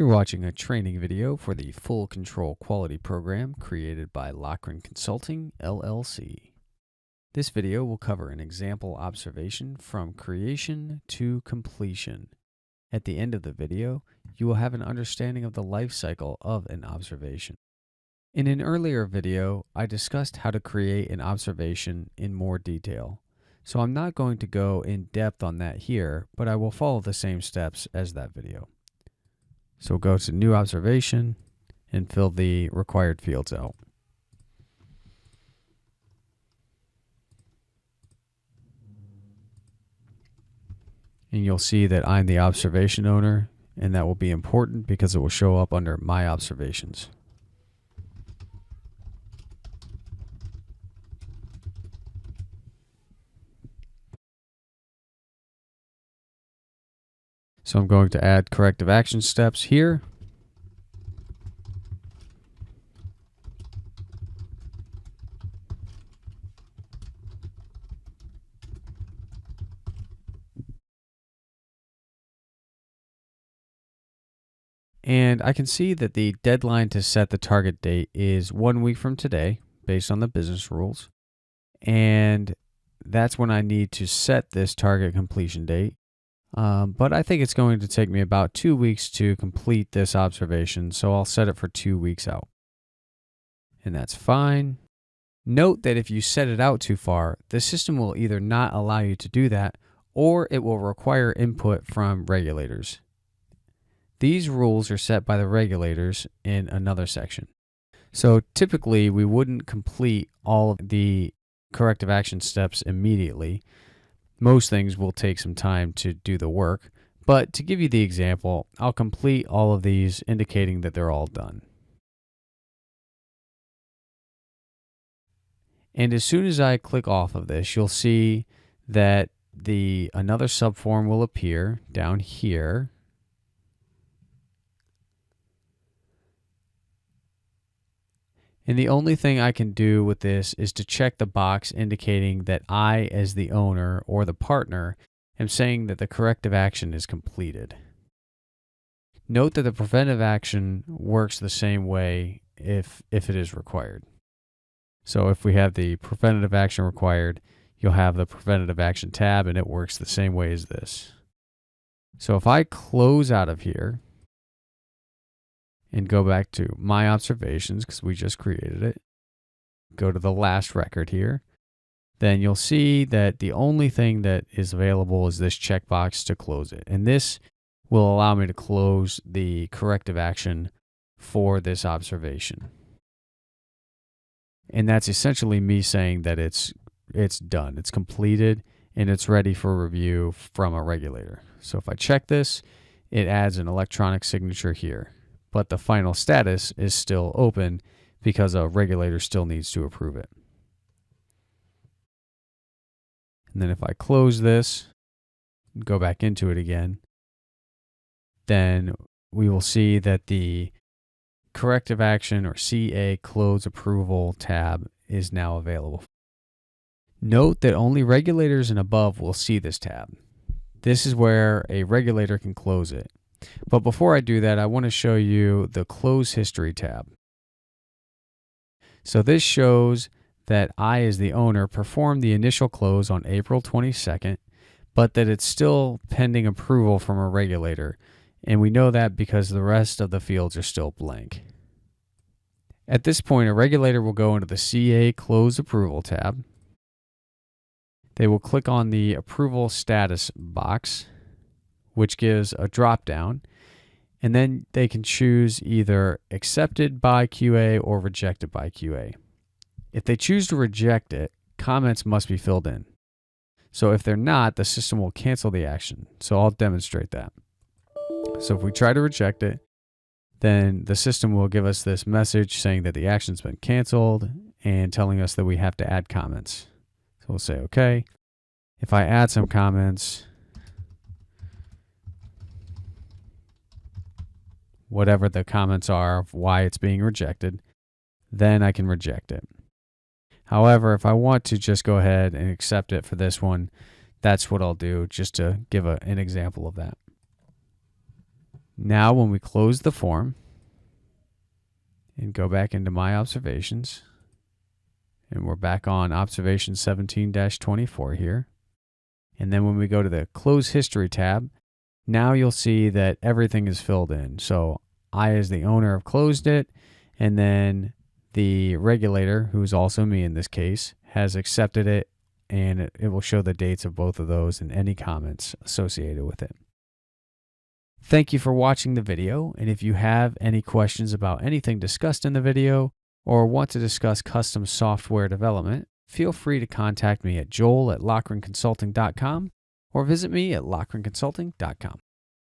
You're watching a training video for the Full Control Quality Program created by Lochran Consulting, LLC. This video will cover an example observation from creation to completion. At the end of the video, you will have an understanding of the life cycle of an observation. In an earlier video, I discussed how to create an observation in more detail. So I'm not going to go in depth on that here, but I will follow the same steps as that video. So go to New Observation and fill the required fields out. And you'll see that I'm the observation owner, and that will be important because it will show up under My Observations. So I'm going to add corrective action steps here. And I can see that the deadline to set the target date is 1 week from today, based on the business rules. And that's when I need to set this target completion date. But I think it's going to take me about 2 weeks to complete this observation, so I'll set it for 2 weeks out. And that's fine. Note that if you set it out too far, the system will either not allow you to do that, or it will require input from regulators. These rules are set by the regulators in another section. So typically, we wouldn't complete all of the corrective action steps immediately. Most things will take some time to do the work, but to give you the example, I'll complete all of these indicating that they're all done. And as soon as I click off of this, you'll see that another subform will appear down here. And the only thing I can do with this is to check the box indicating that I, as the owner or the partner, am saying that the corrective action is completed. Note that the preventive action works the same way if it is required. So if we have the preventative action required, you'll have the preventative action tab, and it works the same way as this. So if I close out of here and go back to My Observations, because we just created it, go to the last record here, then you'll see that the only thing that is available is this checkbox to close it. And this will allow me to close the corrective action for this observation. And that's essentially me saying that it's done, it's completed, and it's ready for review from a regulator. So if I check this, it adds an electronic signature here. But the final status is still open because a regulator still needs to approve it. And then if I close this, go back into it again, then we will see that the corrective action or CA close approval tab is now available. Note that only regulators and above will see this tab. This is where a regulator can close it. But before I do that, I want to show you the Close History tab. So this shows that I, as the owner, performed the initial close on April 22nd, but that it's still pending approval from a regulator. And we know that because the rest of the fields are still blank. At this point, a regulator will go into the CA Close Approval tab. They will click on the Approval Status box, which gives a drop-down, and then they can choose either accepted by QA or rejected by QA. If they choose to reject it, comments must be filled in. So if they're not, the system will cancel the action. So I'll demonstrate that. So if we try to reject it, then the system will give us this message saying that the action's been canceled and telling us that we have to add comments. So we'll say, okay. If I add some comments, whatever the comments are of why it's being rejected, then I can reject it. However, if I want to just go ahead and accept it for this one, that's what I'll do, just to give an example of that. Now when we close the form and go back into My Observations, and we're back on observation 17-24 here. And then when we go to the Close History tab, now you'll see that everything is filled in. So I, as the owner, have closed it, and then the regulator, who's also me in this case, has accepted it, and it will show the dates of both of those and any comments associated with it. Thank you for watching the video, and if you have any questions about anything discussed in the video or want to discuss custom software development, feel free to contact me at joel@lochranconsulting.com or visit me at lochranconsulting.com.